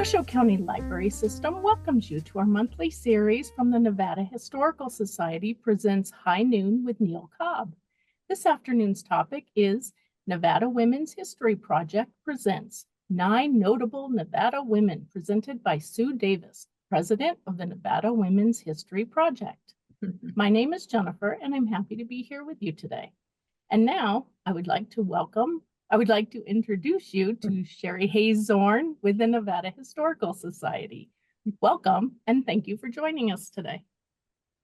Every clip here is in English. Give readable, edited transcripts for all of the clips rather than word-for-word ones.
Washoe County Library System welcomes you to our monthly series from the Nevada Historical Society presents High Noon with Neil Cobb. This afternoon's topic is Nevada Women's History Project presents 9 Notable Nevada Women, presented by Sue Davis, president of the Nevada Women's History Project. My name is Jennifer, and I'm happy to be here with you today. And now I would like to introduce you to Sherry Hayes Zorn with the Nevada Historical Society. Welcome, and thank you for joining us today.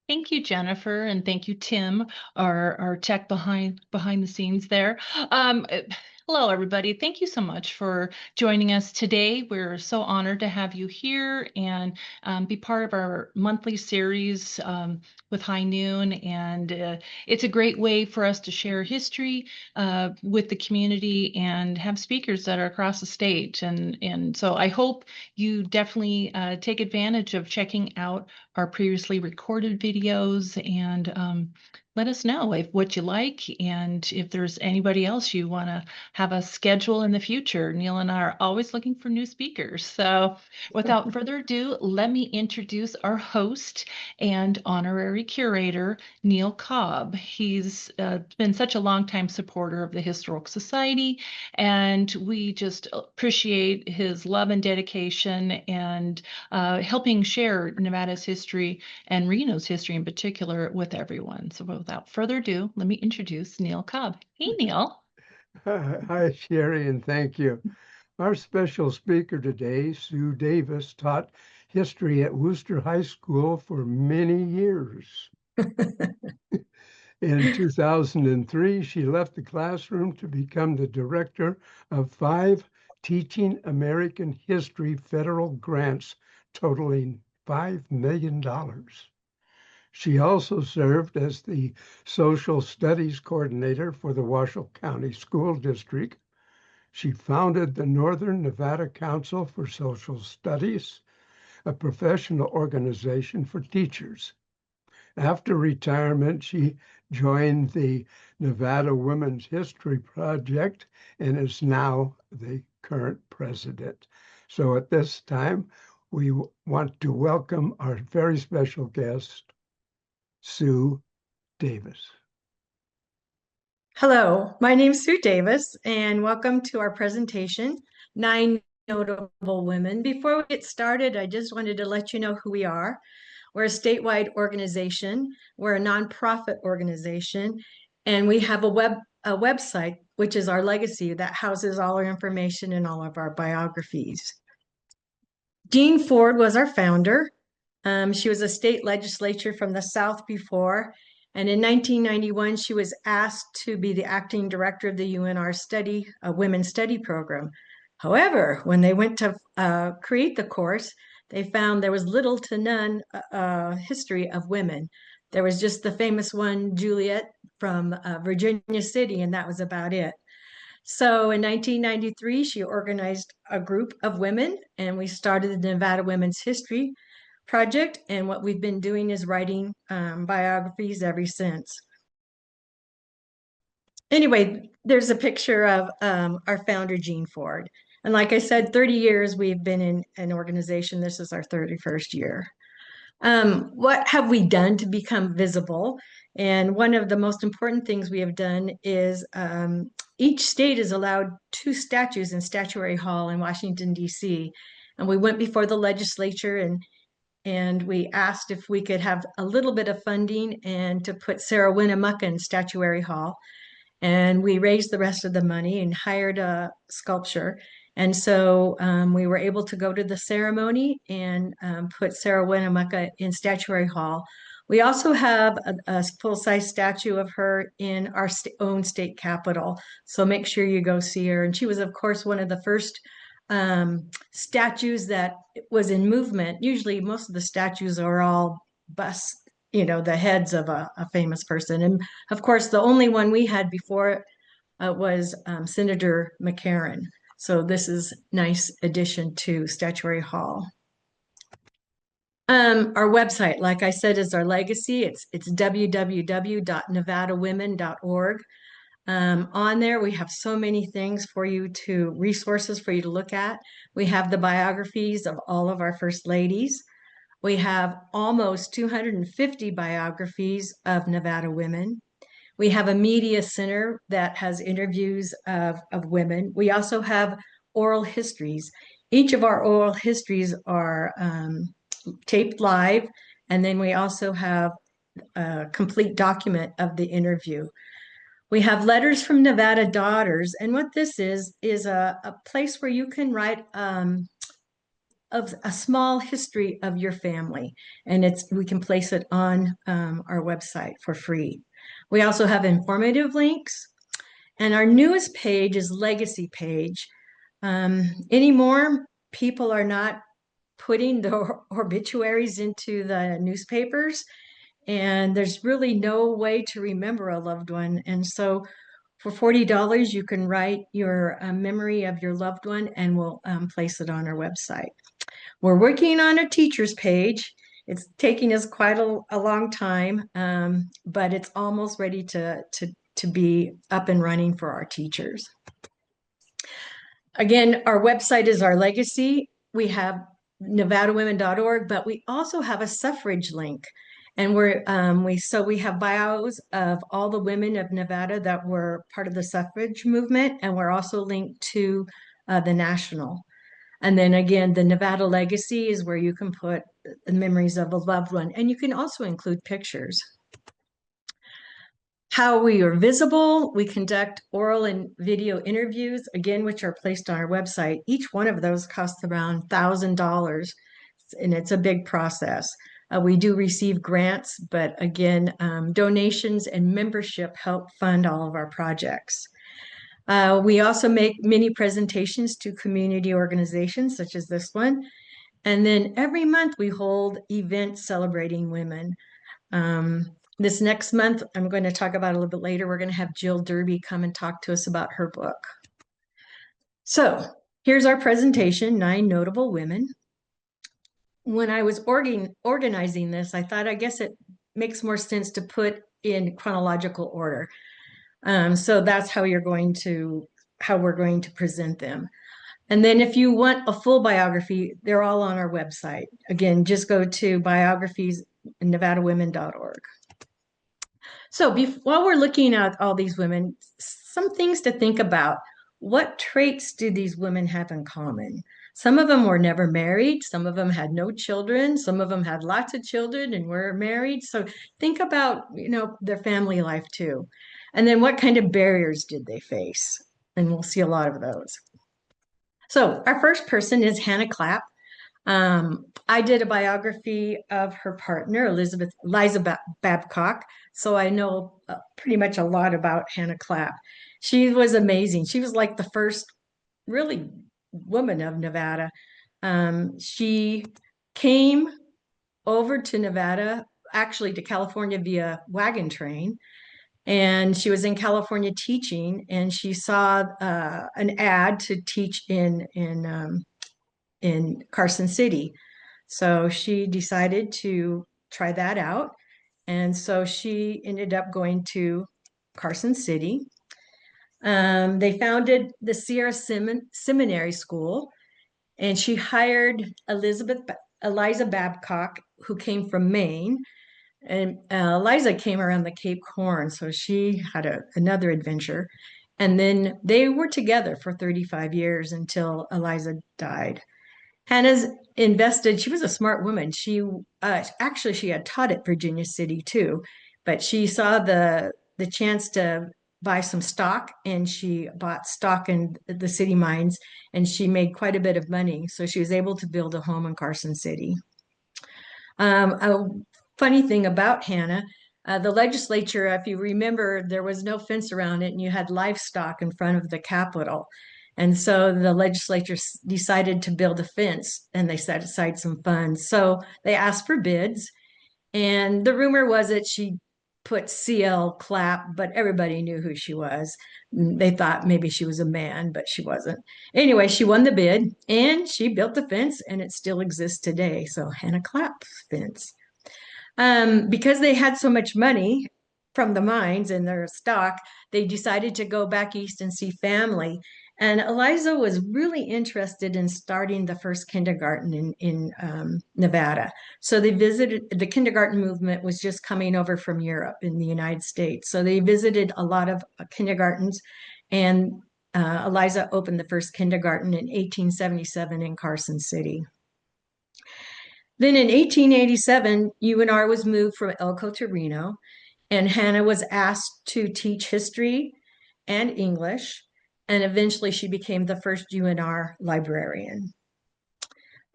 Thank you, Jennifer, and thank you, Tim, our tech behind the scenes there. Hello, everybody. Thank you so much for joining us today. We're so honored to have you here and be part of our monthly series with High Noon. And it's a great way for us to share history with the community and have speakers that are across the state. And so I hope you definitely take advantage of checking out our previously recorded videos and let us know what you like, and if there's anybody else you want to have a schedule in the future. Neil and I are always looking for new speakers. So without further ado, let me introduce our host and honorary curator, Neil Cobb. He's been such a longtime supporter of the Historical Society, and we just appreciate his love and dedication and helping share Nevada's history and Reno's history in particular with everyone. So without further ado, let me introduce Neil Cobb. Hey, Neil. Hi, Sherry, and thank you. Our special speaker today, Sue Davis, taught history at Wooster High School for many years. In 2003, she left the classroom to become the director of 5 Teaching American History federal grants totaling $5 million. She also served as the Social Studies Coordinator for the Washoe County School District. She founded the Northern Nevada Council for Social Studies, a professional organization for teachers. After retirement, she joined the Nevada Women's History Project and is now the current president. So at this time, we want to welcome our very special guest, Sue Davis. Hello, my name is Sue Davis, and welcome to our presentation, 9 Notable Women. Before we get started, I just wanted to let you know who we are. We're a statewide organization. We're a nonprofit organization, and we have a website, which is our legacy, that houses all our information and all of our biographies. Jean Ford was our founder. She was a state legislature from the South before, and in 1991, she was asked to be the acting director of the UNR Women's Study Program. However, when they went to create the course, they found there was little to none history of women. There was just the famous one, Juliet from Virginia City, and that was about it. So in 1993, she organized a group of women, and we started the Nevada Women's History Project. And what we've been doing is writing biographies ever since. Anyway, there's a picture of our founder, Jean Ford. And like I said, 30 years we've been in an organization. This is our 31st year. What have we done to become visible? And one of the most important things we have done is each state is allowed 2 statues in Statuary Hall in Washington, D.C. And we went before the legislature and we asked if we could have a little bit of funding and to put Sarah Winnemucca in Statuary Hall. And we raised the rest of the money and hired a sculptor. And so we were able to go to the ceremony and put Sarah Winnemucca in Statuary Hall. We also have a full-size statue of her in our own state capitol. So make sure you go see her. And she was, of course, one of the first statues that was in movement. Usually most of the statues are all busts, the heads of a famous person. And of course, the only one we had before was Senator McCarran. So this is a nice addition to Statuary Hall. Our website, like I said, is our legacy. It's www.nevadawomen.org. On there, we have so many things for you to, resources for you to look at. We have the biographies of all of our first ladies. We have almost 250 biographies of Nevada women. We have a media center that has interviews of women. We also have oral histories. Each of our oral histories are taped live, and then we also have a complete document of the interview. We have letters from Nevada daughters, and what this is a place where you can write of a small history of your family, and we can place it on our website for free. We also have informative links, and our newest page is Legacy page. Anymore, people are not putting the obituaries into the newspapers, and there's really no way to remember a loved one. And so for $40, you can write your memory of your loved one, and we'll place it on our website. We're working on a teacher's page. It's taking us quite a long time, but it's almost ready to be up and running for our teachers. Again, our website is our legacy. We have nevadawomen.org, but we also have a suffrage link. And we have bios of all the women of Nevada that were part of the suffrage movement, and we're also linked to the national. And then again, the Nevada Legacy is where you can put the memories of a loved one, and you can also include pictures. How we are visible, we conduct oral and video interviews, again, which are placed on our website. Each one of those costs around $1,000, and it's a big process. We do receive grants, but again, donations and membership help fund all of our projects. We also make many presentations to community organizations such as this one. And then every month we hold events celebrating women. This next month, I'm going to talk about a little bit later, we're going to have Jill Derby come and talk to us about her book. So here's our presentation, 9 Notable Women. When I was organizing this, I thought, I guess it makes more sense to put in chronological order. So that's how we're going to present them. And then if you want a full biography, they're all on our website. Again, just go to biographies, nevadawomen.org. So while we're looking at all these women, some things to think about. What traits do these women have in common? Some of them were never married. Some of them had no children. Some of them had lots of children and were married. So think about, their family life too. And then what kind of barriers did they face? And we'll see a lot of those. So our first person is Hannah Clapp. I did a biography of her partner, Liza Babcock, so I know pretty much a lot about Hannah Clapp. She was amazing. She was like the first really woman of Nevada. She came over to Nevada, actually to California via wagon train. And she was in California teaching, and she saw an ad to teach in Carson City. So she decided to try that out. And so she ended up going to Carson City. They founded the Sierra Seminary School, and she hired Eliza Babcock, who came from Maine. And Eliza came around the Cape Horn, so she had another adventure. And then they were together for 35 years until Eliza died. Hannah's invested, she was a smart woman. She actually, she had taught at Virginia City too, but she saw the chance to buy some stock, and she bought stock in the city mines, and she made quite a bit of money. So she was able to build a home in Carson City. A funny thing about Hannah, the legislature, if you remember, there was no fence around it, and you had livestock in front of the Capitol. And so the legislature decided to build a fence, and they set aside some funds. So they asked for bids, and the rumor was that she put CL Clapp, but everybody knew who she was. They thought maybe she was a man, but she wasn't. Anyway, she won the bid, and she built the fence, and it still exists today. So Hannah Clapp's fence. Because they had so much money, from the mines and their stock, they decided to go back east and see family. And Eliza was really interested in starting the first kindergarten in Nevada. So they visited, the kindergarten movement was just coming over from Europe in the United States. So they visited a lot of kindergartens, and Eliza opened the first kindergarten in 1877 in Carson City. Then in 1887, UNR was moved from Elko to Reno, and Hannah was asked to teach history and English, and eventually she became the first UNR librarian.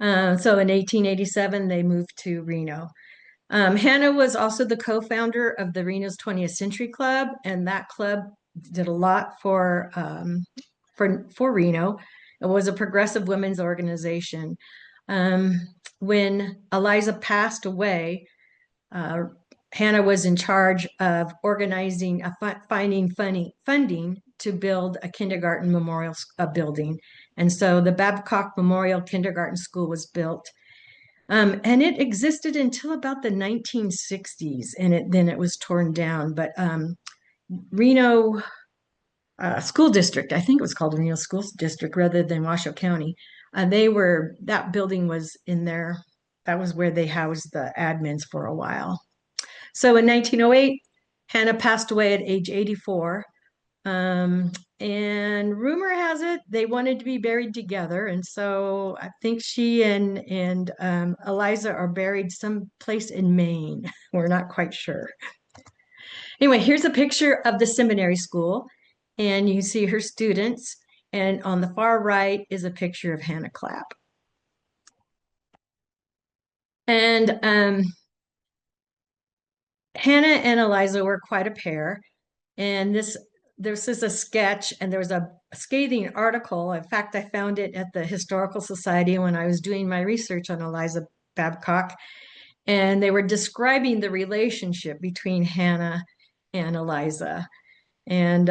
So in 1887, they moved to Reno. Hannah was also the co-founder of the Reno's 20th Century Club, and that club did a lot for Reno. It was a progressive women's organization. When Eliza passed away, Hannah was in charge of organizing, finding funding to build a kindergarten memorial building. And so the Babcock Memorial Kindergarten School was built. And it existed until about the 1960s, and then it was torn down. But Reno School District, I think it was called Reno School District rather than Washoe County. That building was in there. That was where they housed the admins for a while. So in 1908, Hannah passed away at age 84. And rumor has it they wanted to be buried together. And so I think she and Eliza are buried someplace in Maine. We're not quite sure. Anyway, here's a picture of the seminary school, and you see her students. And on the far right is a picture of Hannah Clapp. And Hannah and Eliza were quite a pair. And this is a sketch, and there was a scathing article. In fact, I found it at the Historical Society when I was doing my research on Eliza Babcock. And they were describing the relationship between Hannah and Eliza. And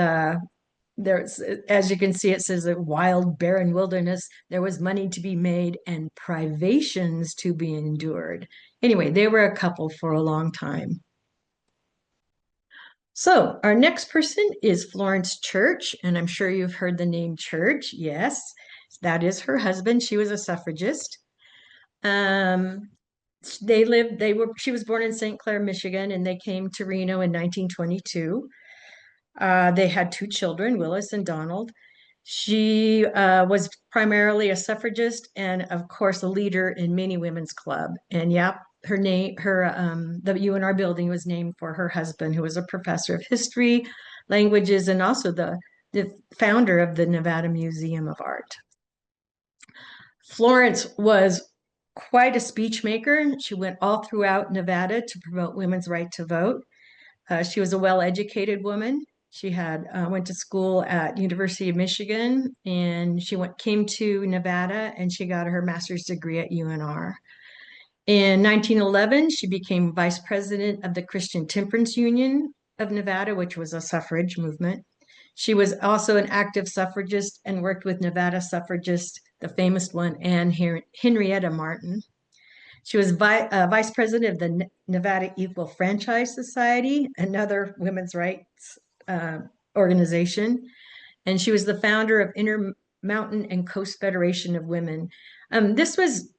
there's, as you can see, it says a wild, barren wilderness. There was money to be made and privations to be endured. Anyway, they were a couple for a long time. So our next person is Florence Church, and I'm sure you've heard the name Church. Yes, that is her husband. She was a suffragist. She was born in St. Clair, Michigan, and they came to Reno in 1922. They had two children, Willis and Donald. She was primarily a suffragist and, of course, a leader in many women's club. And yeah, the UNR building was named for her husband, who was a professor of history, languages, and also the founder of the Nevada Museum of Art. Florence was quite a speech maker. She went all throughout Nevada to promote women's right to vote. She was a well-educated woman. She went to school at University of Michigan, and she came to Nevada, and she got her master's degree at UNR. In 1911, she became vice president of the Christian Temperance Union of Nevada, which was a suffrage movement. She was also an active suffragist and worked with Nevada suffragists, the famous one, Anne Henrietta Martin. She was vice president of the Nevada Equal Franchise Society, another women's rights organization. And she was the founder of Intermountain and Coast Federation of Women. This was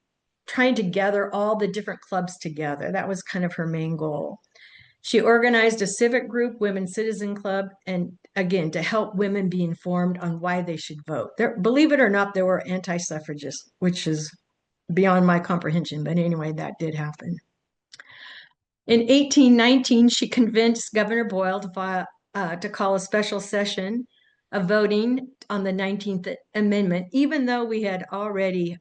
trying to gather all the different clubs together. That was kind of her main goal. She organized a civic group, Women's Citizen Club, and again, to help women be informed on why they should vote. Believe it or not, there were anti-suffragists, which is beyond my comprehension, but anyway, that did happen. In 1819, she convinced Governor Boyle to call a special session of voting on the 19th Amendment, even though we had already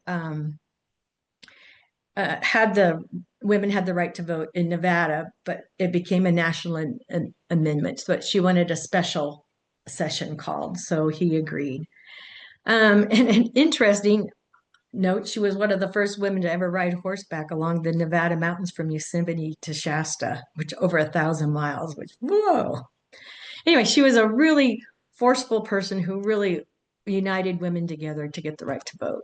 women had the right to vote in Nevada, but it became a national amendment. So she wanted a special session called, so he agreed. And an interesting note, she was one of the first women to ever ride horseback along the Nevada mountains from Yosemite to Shasta, which over 1,000 miles, which, whoa. Anyway, she was a really forceful person who really united women together to get the right to vote.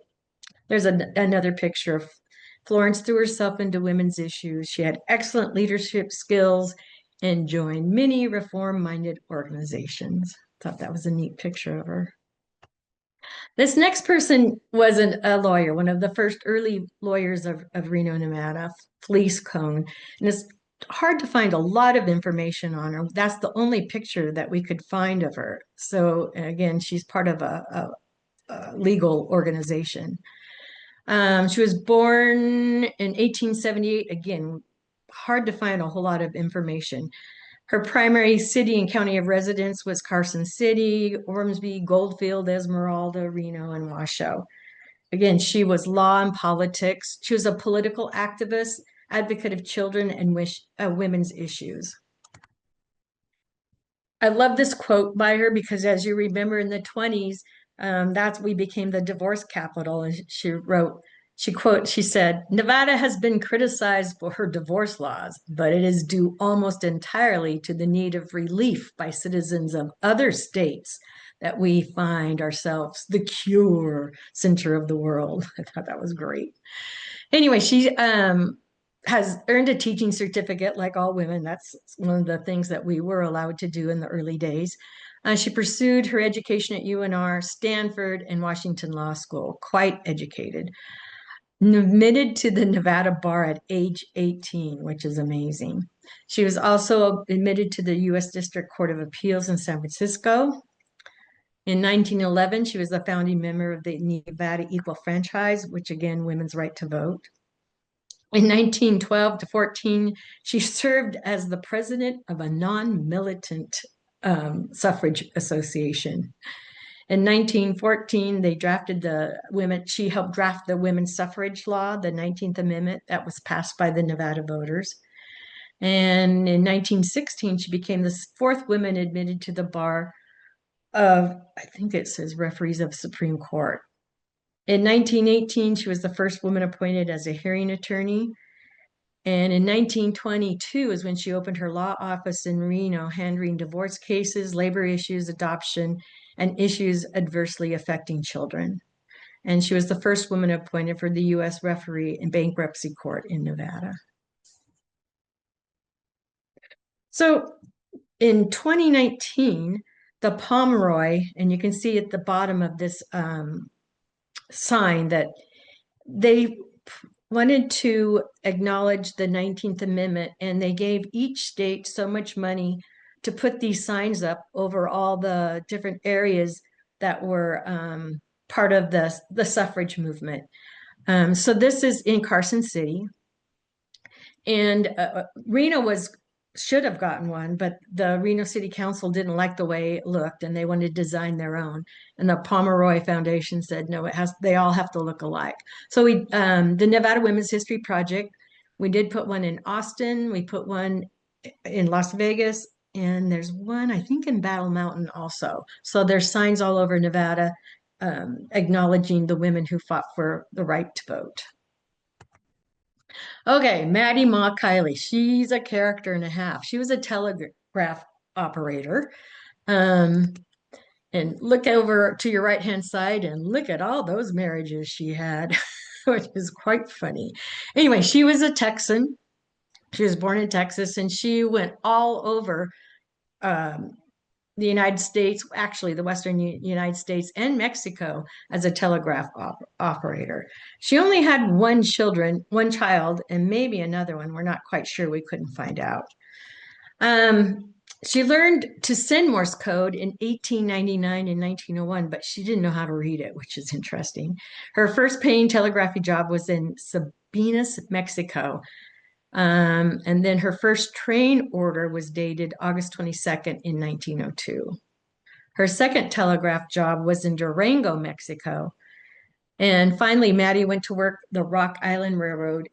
There's another picture of Florence threw herself into women's issues. She had excellent leadership skills. and joined many reform-minded organizations. Thought that was a neat picture of her. This next person was a lawyer, one of the first early lawyers of Reno, Nevada, Felice Cone. And it's hard to find a lot of information on her. That's the only picture that we could find of her. So again, she's part of a legal organization. She was born in 1878. Again, hard to find a whole lot of information. Her primary city and county of residence was Carson City, Ormsby, Goldfield, Esmeralda, Reno, and Washoe. Again, she was law and politics. She was a political activist, advocate of children and women's issues. I love this quote by her because, as you remember, in the 20s, we became the divorce capital. And she said, Nevada has been criticized for her divorce laws, but it is due almost entirely to the need of relief by citizens of other states that we find ourselves the cure center of the world. I thought that was great. Anyway, she has earned a teaching certificate like all women. That's one of the things that we were allowed to do in the early days. She pursued her education at UNR, Stanford, and Washington Law School, quite educated. Admitted to the Nevada bar at age 18, which is amazing. She was also admitted to the U.S. District Court of Appeals in San Francisco. In 1911, she was a founding member of the Nevada Equal Franchise, which again, women's right to vote. In 1912 to 14, she served as the president of a non-militant suffrage association. In 1914, she helped draft the women's suffrage law, the 19th Amendment, that was passed by the Nevada voters. And in 1916, she became the fourth woman admitted to the bar of, I think it says, referees of Supreme Court. In 1918, she was the first woman appointed as a hearing attorney. And in 1922 is when she opened her law office in Reno, handling divorce cases, labor issues, adoption, and issues adversely affecting children. And she was the first woman appointed for the U.S. referee in bankruptcy court in Nevada. So in 2019, the Pomeroy, and you can see at the bottom of this sign that they wanted to acknowledge the 19th Amendment, and they gave each state so much money to put these signs up over all the different areas that were part of the suffrage movement. So this is in Carson City. And Reno should have gotten one, but the Reno City Council didn't like the way it looked, and they wanted to design their own. And the Pomeroy Foundation said, no, they all have to look alike. So the Nevada Women's History Project, we did put one in Austin, we put one in Las Vegas, and there's one, I think, in Battle Mountain also. So there's signs all over Nevada acknowledging the women who fought for the right to vote. Okay, Maddie Ma Kiley. She's a character and a half. She was a telegraph operator. And look over to your right-hand side and look at all those marriages she had, which is quite funny. Anyway, she was a Texan. She was born in Texas, and she went all over the United States, actually the Western United States and Mexico, as a telegraph operator. She only had one child, and maybe another one. We're not quite sure. We couldn't find out. She learned to send Morse code in 1899 and 1901, but she didn't know how to read it, which is interesting. Her first paying telegraphy job was in Sabinas, Mexico. And then her first train order was dated August 22nd in 1902. Her second telegraph job was in Durango, Mexico. And finally, Maddie went to work the Rock Island Railroad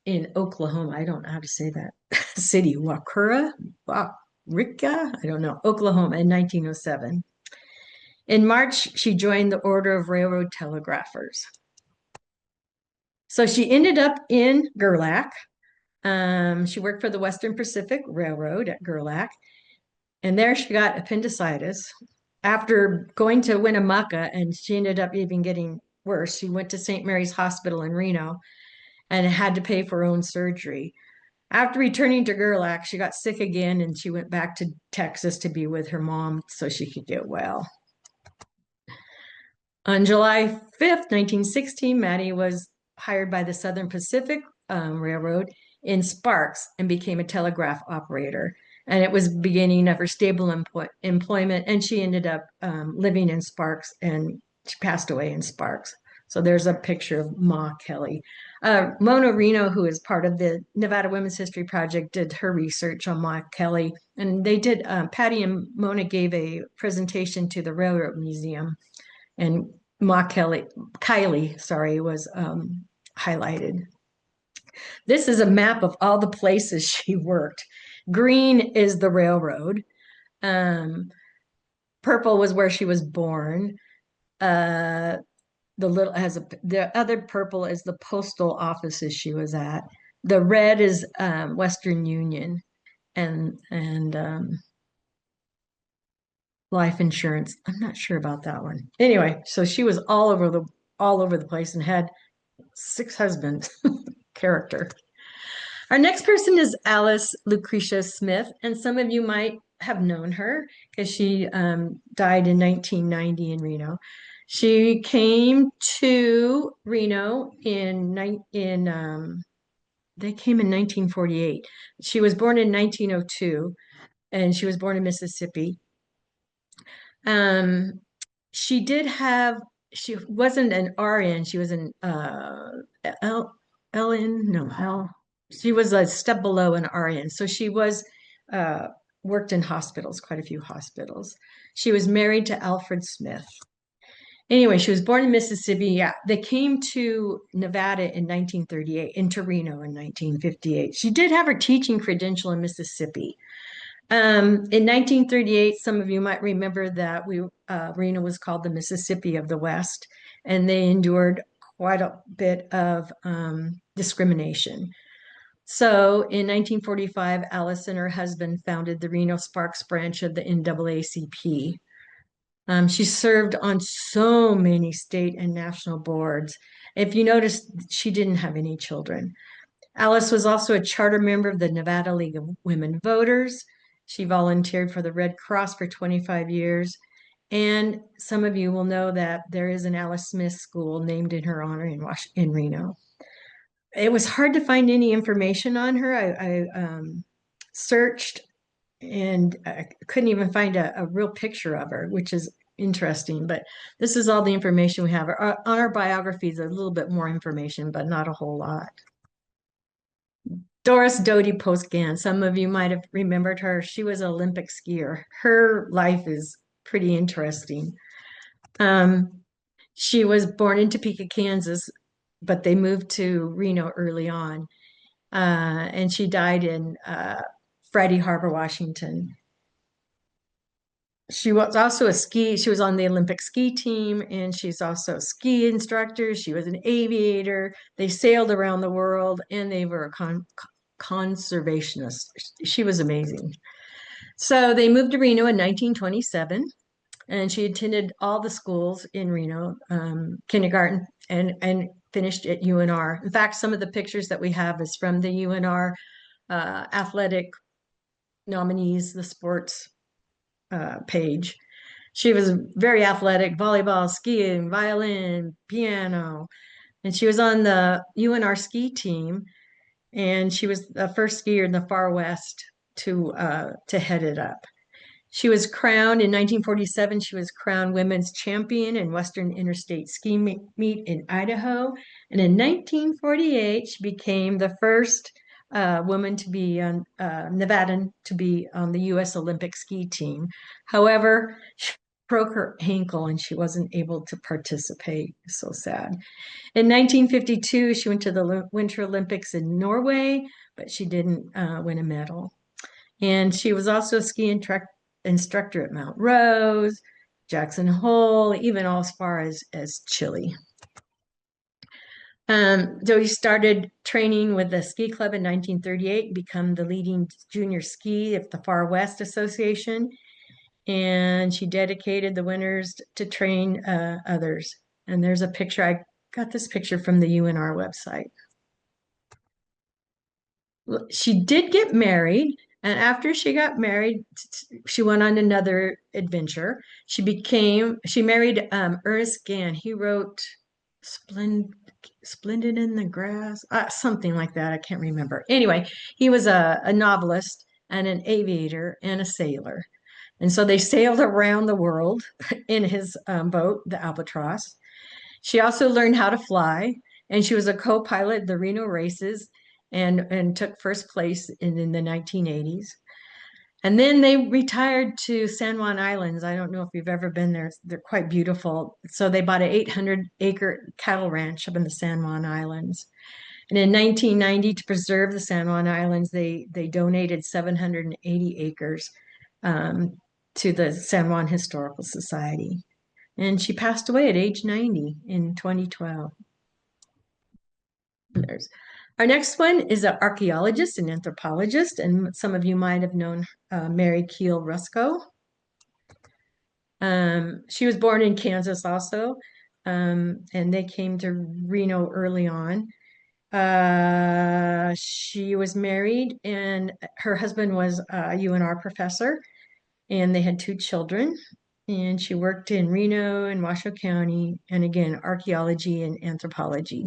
in Oklahoma. I don't know how to say that city. Waukura? Waurika? I don't know. Oklahoma in 1907. In March, she joined the Order of Railroad Telegraphers. So she ended up in Gerlach. She worked for the Western Pacific Railroad at Gerlach, and there she got appendicitis. After going to Winnemucca, and she ended up even getting worse, she went to St. Mary's Hospital in Reno and had to pay for her own surgery. After returning to Gerlach, she got sick again and she went back to Texas to be with her mom so she could get well. On July 5th, 1916, Maddie was hired by the Southern Pacific Railroad in Sparks and became a telegraph operator. And it was beginning of her stable employment, and she ended up living in Sparks, and she passed away in Sparks. So there's a picture of Ma Kelly. Mona Reno, who is part of the Nevada Women's History Project, did her research on Ma Kelly. And they did, Patty and Mona gave a presentation to the Railroad Museum, and Ma Kelly, Kylie, sorry, was highlighted. This is a map of all the places she worked. Green is the railroad. Purple was where she was born. The other purple is the postal offices she was at. The red is Western Union, and life insurance. I'm not sure about that one. Anyway, so she was all over the place and had 6 husbands. Character. Our next person is Alice Lucretia Smith, and some of you might have known her because she died in 1990 in Reno. She came to Reno they came in 1948. She was born in 1902, and she was born in Mississippi. She did have, she wasn't an RN, she was an LN, no, L. She was a step below an RN. So she was worked in hospitals, quite a few hospitals. She was married to Alfred Smith. Anyway, she was born in Mississippi. Yeah, they came to Nevada in 1938, into Reno in 1958. She did have her teaching credential in Mississippi. In 1938, some of you might remember that Reno was called the Mississippi of the West, and they endured quite a bit of discrimination. So in 1945, Alice and her husband founded the Reno Sparks branch of the NAACP. She served on so many state and national boards. If you notice, she didn't have any children. Alice was also a charter member of the Nevada League of Women Voters. She volunteered for the Red Cross for 25 years. And some of you will know that there is an Alice Smith School named in her honor in Reno. It was hard to find any information on her. I searched and I couldn't even find a real picture of her, which is interesting. But this is all the information we have. On our biographies, a little bit more information, but not a whole lot. Doris Doty Postgan, some of you might have remembered her. She was an Olympic skier. Her life is pretty interesting. She was born in Topeka, Kansas, but they moved to Reno early on. And she died in Friday Harbor, Washington. She was also she was on the Olympic ski team, and she's also a ski instructor. She was an aviator. They sailed around the world, and they were a conservationist. She was amazing. So they moved to Reno in 1927, and she attended all the schools in Reno, kindergarten, and finished at UNR. In fact, some of the pictures that we have is from the UNR athletic nominees, the sports page. She was very athletic, volleyball, skiing, violin, piano, and she was on the UNR ski team, and she was the first skier in the far west to head it up. She was crowned in 1947. She was crowned women's champion in Western Interstate Ski Meet in Idaho. And in 1948, she became the first woman to be on Nevadan to be on the U.S. Olympic ski team. However, she broke her ankle and she wasn't able to participate. So sad. In 1952, she went to the Winter Olympics in Norway, but she didn't win a medal. And she was also a ski instructor at Mount Rose, Jackson Hole, even as far as Chile. Doty started training with the ski club in 1938, become the leading junior ski of the Far West Association, and she dedicated the winters to train others. And there's a picture, I got this picture from the UNR website. She did get married, and after she got married, she went on another adventure. She married Ernest Gann. He wrote Splend, Splendid in the Grass, something like that. I can't remember. Anyway, he was a novelist and an aviator and a sailor. And so they sailed around the world in his boat, the Albatross. She also learned how to fly, and she was a co-pilot of the Reno races and took first place in the 1980s. And then they retired to San Juan Islands. I don't know if you've ever been there. They're quite beautiful. So they bought an 800-acre cattle ranch up in the San Juan Islands. And in 1990, to preserve the San Juan Islands, they donated 780 acres um, to the San Juan Historical Society. And she passed away at age 90 in 2012. There's our next one is an archaeologist and anthropologist, and some of you might have known Mary Keel Rusco. She was born in Kansas also, and they came to Reno early on. She was married, and her husband was a UNR professor, and they had two children. And she worked in Reno and Washoe County, and again, archaeology and anthropology.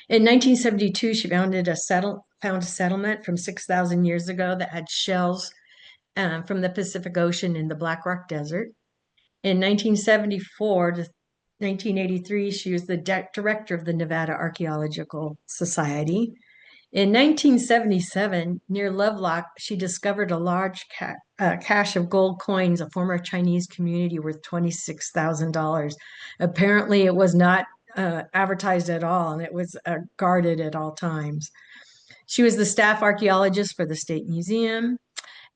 In 1972, she found a settlement from 6,000 years ago that had shells from the Pacific Ocean in the Black Rock Desert. In 1974 to 1983, she was the director of the Nevada Archaeological Society. In 1977, near Lovelock, she discovered a large cache of gold coins, a former Chinese community worth $26,000. Apparently, it was not advertised at all, and it was guarded at all times. She was the staff archaeologist for the State Museum.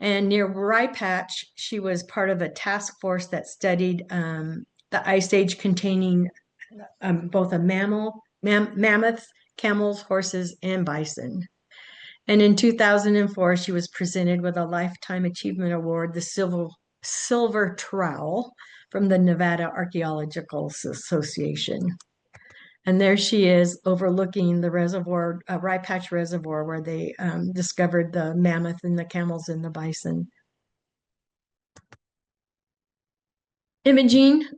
And near Rye Patch, she was part of a task force that studied the ice age containing both a mammoth, camels, horses, and bison. And in 2004, she was presented with a Lifetime Achievement Award, the Silver Trowel from the Nevada Archaeological Association. And there she is overlooking the reservoir, Rye Patch Reservoir, where they discovered the mammoth and the camels and the bison. Imogene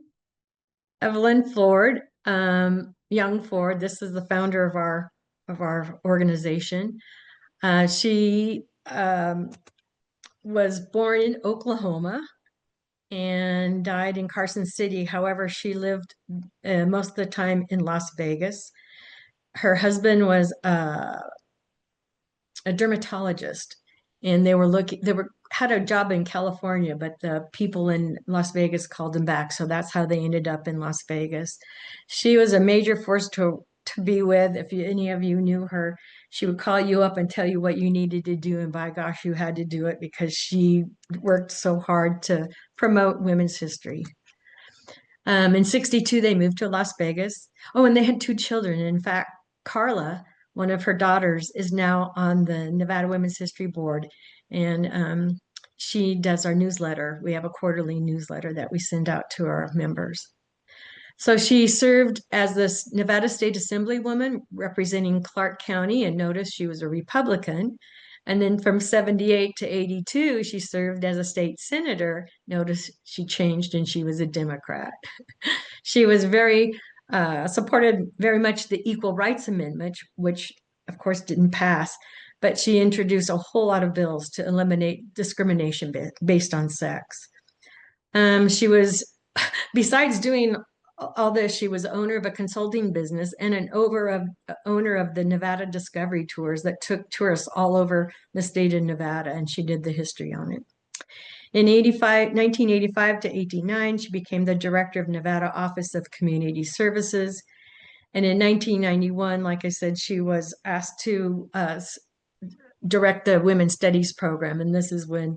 Evelyn Ford, young Ford. This is the founder of our organization. She was born in Oklahoma and died in Carson City. However, she lived most of the time in Las Vegas. Her husband was a dermatologist, and they had a job in California, but the people in Las Vegas called them back, so that's how they ended up in Las Vegas. She was a major force to be with. If any of you knew her, she would call you up and tell you what you needed to do, and by gosh, you had to do it because she worked so hard to promote women's history. In 62, they moved to Las Vegas. Oh, and they had two children. In fact, Carla, one of her daughters, is now on the Nevada Women's History Board, and she does our newsletter. We have a quarterly newsletter that we send out to our members. So she served as this Nevada State Assemblywoman representing Clark County, and notice she was a Republican. And then from 78 to 82, she served as a state senator. Notice she changed and she was a Democrat. She was supported very much the Equal Rights Amendment, which of course didn't pass, but she introduced a whole lot of bills to eliminate discrimination based on sex. She was, besides doing all this, she was owner of a consulting business and owner of the Nevada Discovery Tours that took tourists all over the state of Nevada, and she did the history on it. In 1985 to 89, she became the director of Nevada Office of Community Services. And in 1991, like I said, she was asked to direct the Women's Studies program. And this is when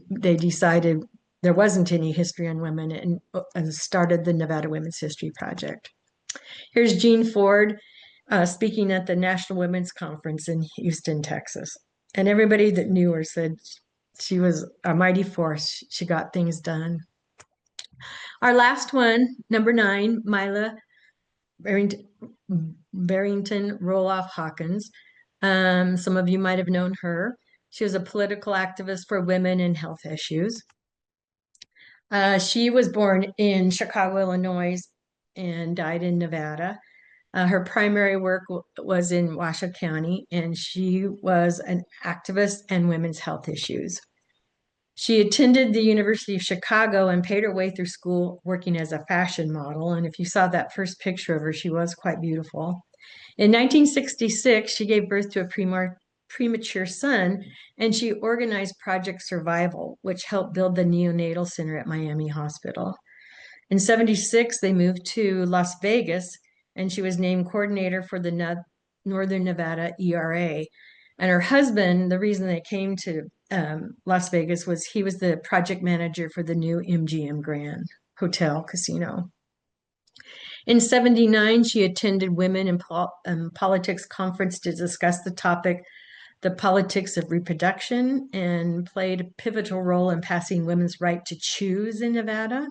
they decided there wasn't any history on women and started the Nevada Women's History Project. Here's Jean Ford speaking at the National Women's Conference in Houston, Texas. And everybody that knew her said she was a mighty force. She got things done. Our last one, number 9, Mila Barrington Roloff Hawkins. Some of you might have known her. She was a political activist for women and health issues. She was born in Chicago, Illinois, and died in Nevada. Her primary work was in Washoe County, and she was an activist and women's health issues. She attended the University of Chicago and paid her way through school working as a fashion model. And if you saw that first picture of her, she was quite beautiful. In 1966, she gave birth to a premature son, and she organized Project Survival, which helped build the neonatal center at Miami Hospital. In 76, they moved to Las Vegas, and she was named coordinator for the Northern Nevada ERA. And her husband, the reason they came to Las Vegas was he was the project manager for the new MGM Grand Hotel Casino. In 79, she attended Women in Politics conference to discuss the topic, the politics of reproduction, and played a pivotal role in passing women's right to choose in Nevada.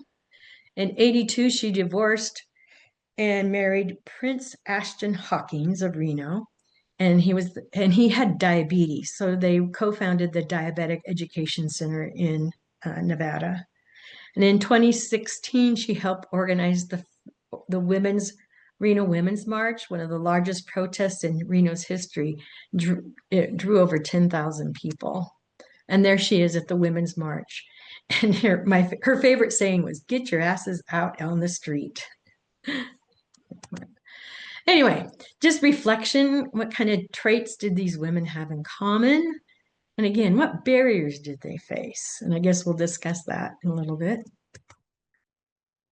In 82, she divorced and married Prince Ashton Hawkins of Reno, and he had diabetes, so they co-founded the Diabetic Education Center in Nevada. And in 2016, she helped organize the Reno Women's March, one of the largest protests in Reno's history. It drew over 10,000 people. And there she is at the Women's March. And her favorite saying was, "Get your asses out on the street." Anyway, just reflection. What kind of traits did these women have in common? And again, what barriers did they face? And I guess we'll discuss that in a little bit.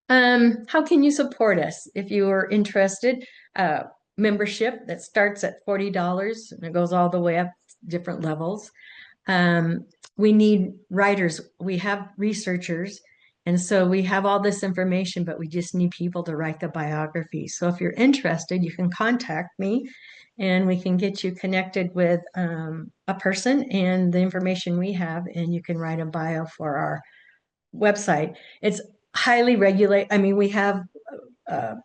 How can you support us if you are interested? Membership that starts at $40 and it goes all the way up to different levels. We need writers. We have researchers. And so we have all this information, but we just need people to write the biography. So if you're interested, you can contact me and we can get you connected with a person and the information we have, and you can write a bio for our website. It's highly regulated. I mean, we have a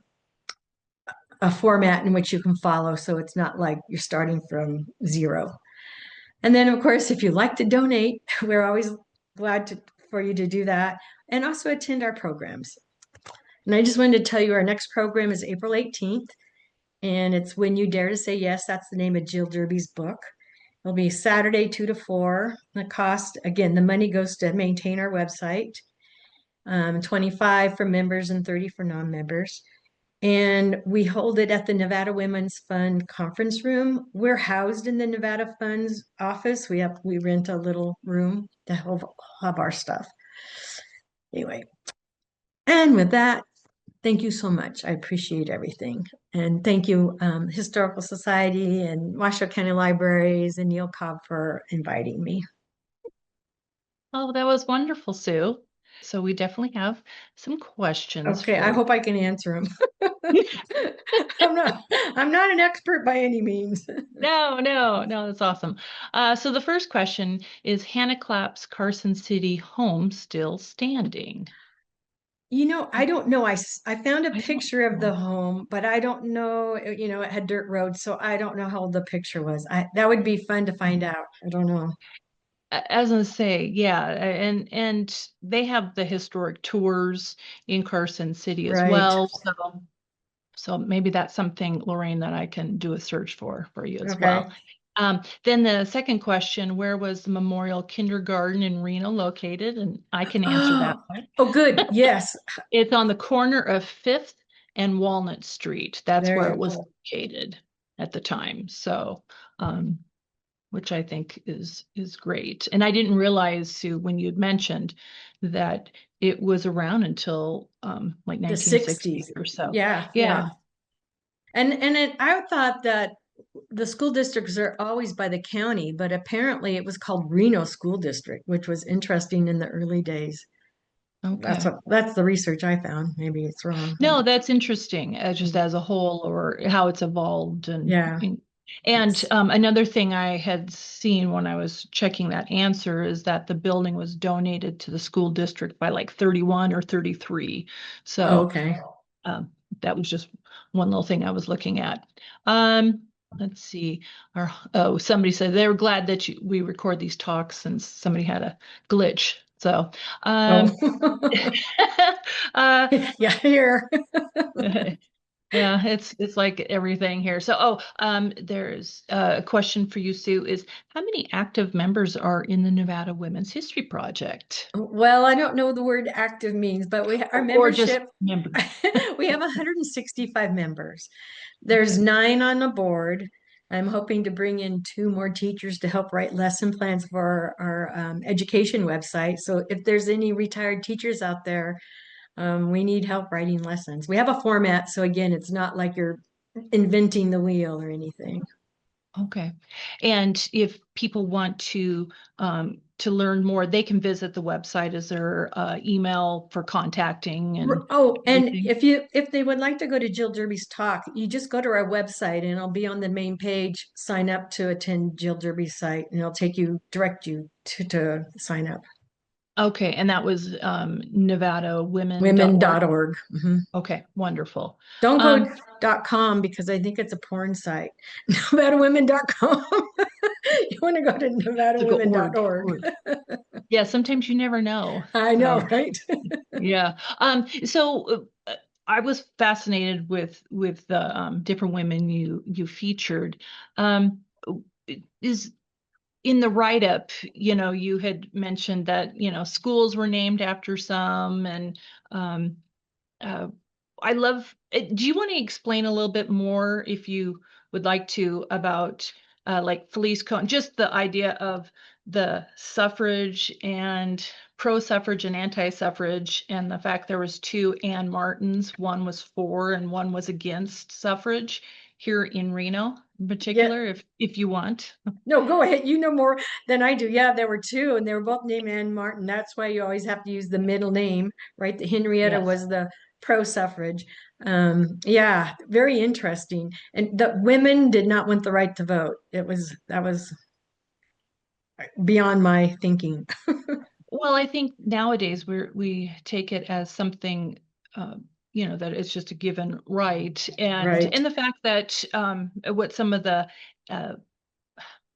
format in which you can follow, so it's not like you're starting from zero. And then, of course, if you'd like to donate, we're always glad for you to do that and also attend our programs. And I just wanted to tell you our next program is April 18th, and it's When You Dare to Say Yes. That's the name of Jill Derby's book. It'll be Saturday, 2 to 4. The cost, again, the money goes to maintain our website. 25 for members and 30 for non-members. And we hold it at the Nevada Women's Fund conference room. We're housed in the Nevada Fund's office. We rent a little room to have our stuff. Anyway, and with that, thank you so much. I appreciate everything. And thank you, Historical Society and Washoe County Libraries and Neil Cobb for inviting me. Oh, that was wonderful, Sue. So we definitely have some questions. Okay, I hope I can answer them. I'm not an expert by any means. No, that's awesome. So the first question is, Hannah Clapp's Carson City home still standing? I don't know. I found a I don't picture of the know. home, but I don't know, it had dirt roads, so I don't know how old the picture was. That would be fun to find out. I don't know. As I say, yeah, and they have the historic tours in Carson City as Right. well. So maybe that's something, Lorraine, that I can do a search for you as Okay. well. Then the second question, where was the Memorial Kindergarten in Reno located? And I can answer that one. Oh, good. Yes. It's on the corner of 5th and Walnut Street. That's There where you it was go. located at the time. So, which I think is great. And I didn't realize, Sue, when you'd mentioned that it was around until like The 1960 60s. or so. Yeah. Yeah. And I thought that the school districts are always by the county, but apparently it was called Reno School District, which was interesting in the early days. Okay. That's the research I found. Maybe it's wrong. No, that's interesting, just as a whole, or how it's evolved. Yeah. And another thing I had seen when I was checking that answer is that the building was donated to the school district by like 31 or 33. So Okay. that was just one little thing I was looking at. let's see. Somebody said they were glad that we record these talks since somebody had a glitch. So, um, Oh, uh, yeah, here. yeah, it's like everything here. So, there's a question for you, Sue, is how many active members are in the Nevada Women's History Project? Well, I don't know what the word active means, but our Or just membership, members? we have 165 members. There's Okay. 9 on the board. I'm hoping to bring in 2 more teachers to help write lesson plans for our education website. So if there's any retired teachers out there, we need help writing lessons. We have a format, so again, it's not like you're inventing the wheel or anything. Okay. And if people want to learn more, they can visit the website. Is there email for contacting and Oh, and everything? if they would like to go to Jill Derby's talk, you just go to our website and it'll be on the main page. Sign up to attend Jill Derby's site, and it'll direct you to sign up. Okay, and that was nevadawomen.org. Women.org. Mhm. Okay, wonderful. Don't go Um, .com because I think it's a porn site. NevadaWomen.com. You want to go to to go org, NevadaWomen.org. org. Yeah, sometimes you never know. I know, So right? yeah. I was fascinated with the different women you featured. Um, is in the write-up, you had mentioned that, schools were named after some, and um, uh, I love. Do you want to explain a little bit more, if you would like to, about like Felice Cohn, just the idea of the suffrage and pro-suffrage and anti-suffrage, and the fact there was two Ann Martins, one was for and one was against suffrage here in Reno, in Yeah. particular, if you want. No, go ahead. You know more than I do. Yeah, there were 2, and they were both named Ann Martin. That's why you always have to use the middle name, right? The Henrietta Yes. was the pro-suffrage. Yeah, very interesting. And the women did not want the right to vote. That was beyond my thinking. Well, I think nowadays we take it as something, that it's just a given right, and Right. and the fact that what some of uh,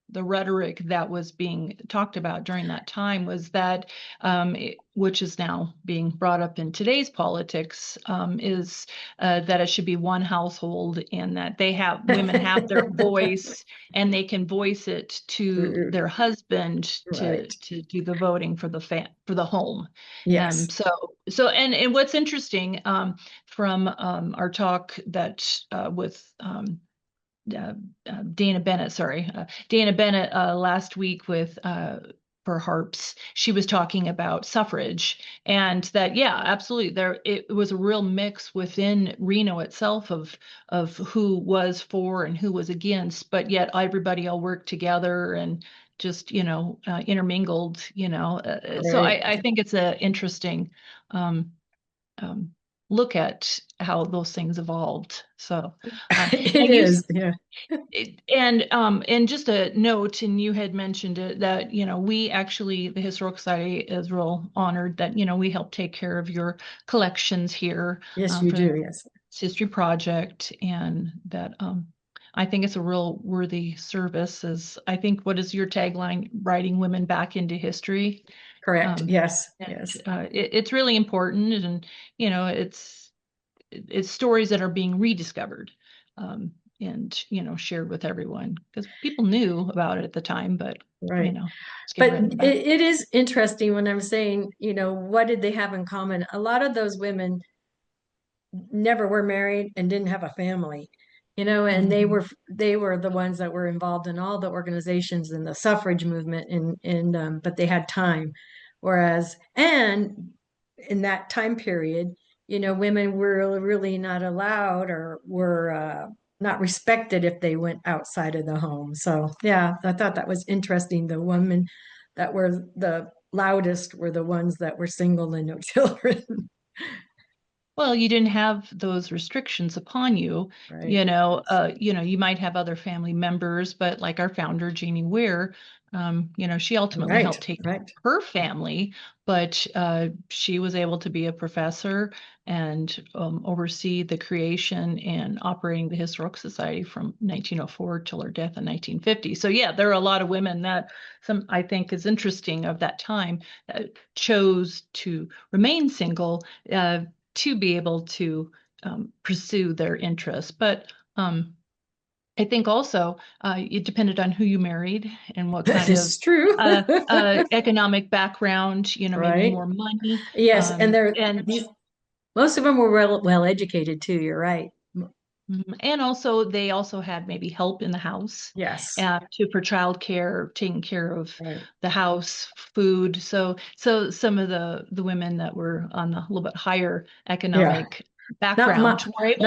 the rhetoric that was being talked about during that time was that, which is now being brought up in today's politics, is that it should be one household, and that women have their voice, and they can voice it to their husband to Right. to do the voting for the home. Yes. And what's interesting, from our talk that with uh, Dana Bennett, Dana Bennett, last week with for Harps, she was talking about suffrage, and that, yeah, absolutely, it was a real mix within Reno itself of who was for and who was against, but yet everybody all worked together and just, intermingled. So Right. I think it's a interesting um, um, look at how those things evolved. So now It you is. Yeah. and just a note, and you had mentioned it, that, we actually, the Historical Society is real honored that, we help take care of your collections here, Yes, you for the do. Yes. History Project, and that, I think it's a real worthy service. As I think, what is your tagline? Writing women back into history. Correct. Um, Yes. and Yes. it's really important, and it's stories that are being rediscovered, and shared with everyone, because people knew about it at the time, but Right. it's getting But written it, about. it is interesting when I'm saying, what did they have in common? A lot of those women never were married and didn't have a family, and they Mhm. were they were the ones that were involved in all the organizations in the suffrage movement, and but they had time. Whereas, and in that time period, women were really not allowed, or were not respected if they went outside of the home. So yeah, I thought that was interesting. The women that were the loudest were the ones that were single and no children. Well, you didn't have those restrictions upon you. Right. You might have other family members, but like our founder, Jeannie Weir, she ultimately Right, helped take right. her family but she was able to be a professor and oversee the creation and operating the Historical Society from 1904 till her death in 1950. So yeah, there are a lot of women that some I think is interesting of that time that chose to remain single to be able to pursue their interests. But I think also it depended on who you married and what That kind of is true. economic background, maybe Right. more money. Yes, and And most of them were well educated too. You're right. and also they also had maybe help in the house Yes. for childcare, taking care of Right. the house, food. So some of the women that were on the little bit higher Yeah. economic Not background my, were able.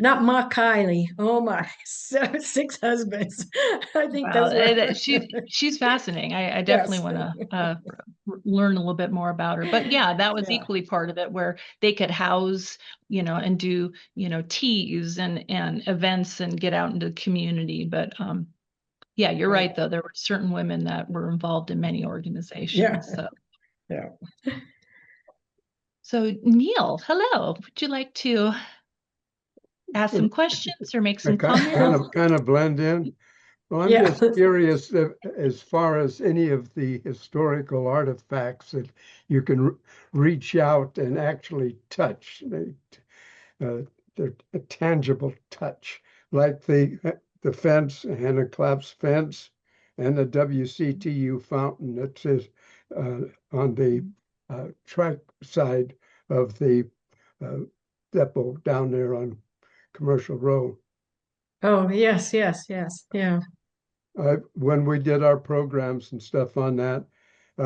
not my Kylie. Oh my, 6 husbands. I think Well, those were. she's fascinating. I definitely Yes. want to learn a little bit more about her. But yeah, that was Yeah. equally part of it, where they could house, and do, teas and events and get out into the community. But yeah, you're Right. right, though. There were certain women that were involved in many Yeah. organizations. Yeah. So Neil, hello. Would you like to ask some questions or make I some comments? kind of blend in. Well, I'm Yeah. just curious as far as any of the historical artifacts that you can reach out and actually touch. They're a tangible touch, like the fence, Hannah Clapp's fence, and the WCTU fountain that says on the track side of the uh, depot down there on Commercial Road. Oh, yes, yes, yes. Yeah. When we did our programs and stuff on that,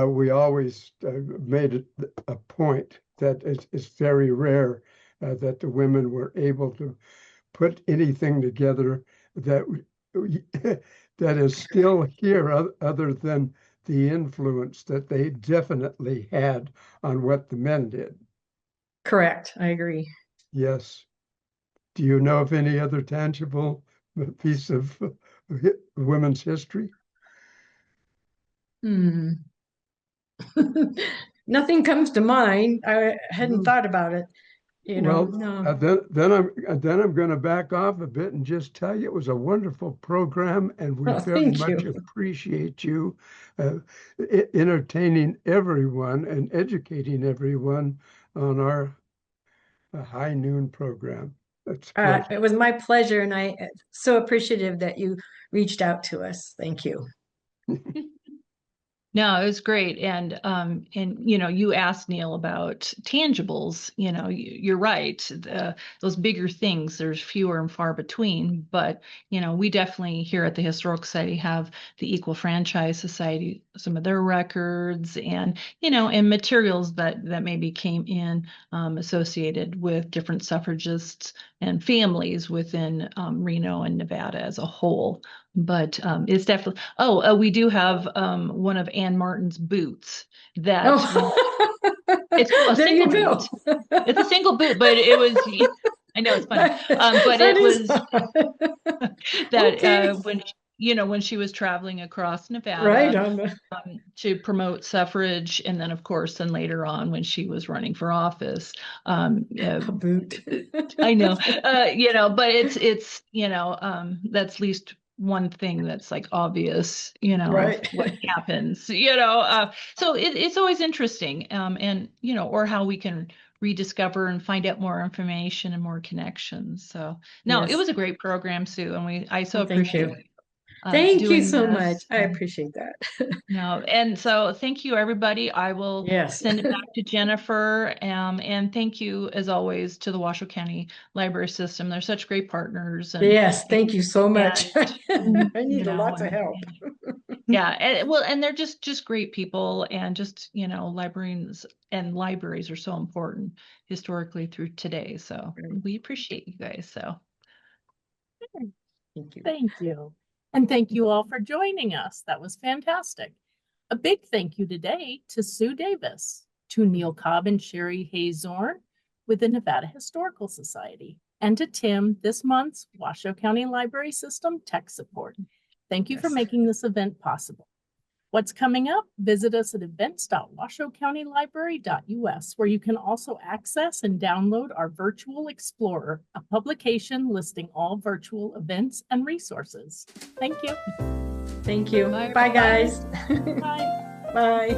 we always made it a point that it's very rare that the women were able to put anything together that that is still here, other than the influence that they definitely had on what the men did. Correct. I agree. Yes. Do you know of any other tangible piece of women's history? Hmm. Nothing comes to mind. I hadn't No. thought about it, Well, no. then I'm going to back off a bit and just tell you it was a wonderful program, and we Oh, very thank much you. appreciate you uh, entertaining everyone and educating everyone on our high noon program. It's a It pleasure. was my pleasure, and I so appreciative that you reached out to us. Thank you. No, it was great. And you asked Neil about tangibles. You're right. Those bigger things, there's fewer and far between. But we definitely here at the Historical Society have the Equal Franchise Society, some of their records, and materials that maybe came in associated with different suffragists and families within Reno and Nevada as a whole. But it's definitely. Oh, we do have one of Ann Martin's boots that Oh, it's a there single you go. boot. It's a single boot, but it was. I know it's funny, but That it is was that okay. when she was traveling across Right Nevada on the to promote suffrage, and then of course, then later on when she was running for office, boot. I know, but it's that's at least one thing that's like obvious, of Right. what happens, so it's always interesting, and or how we can rediscover and find out more information and more connections. So no, it Yes. was a great program, Sue, and I so Well, thank appreciate you. Thank you doing so much. this. I appreciate that. No, and so thank you, everybody. I will Yes. send it back to Jennifer. And thank you, as always, to the Washoe County Library System. They're such great partners, Yes, thank you so much. and I need lots of and help. yeah, and they're just great people, and just librarians and libraries are so important historically through today. So Right. we appreciate you guys. So Thank you. Thank you. And thank you all for joining us. That was fantastic. A big thank you today to Sue Davis, to Neil Cobb and Sherry Hazorn with the Nevada Historical Society, and to Tim, this month's Washoe County Library System Tech Support. Thank you for Yes. making this event possible. What's coming up? Visit us at events.washoecountylibrary.us, where you can also access and download our Virtual Explorer, a publication listing all virtual events and resources. Thank you. Thank you. Bye, Bye, guys. Bye. Bye.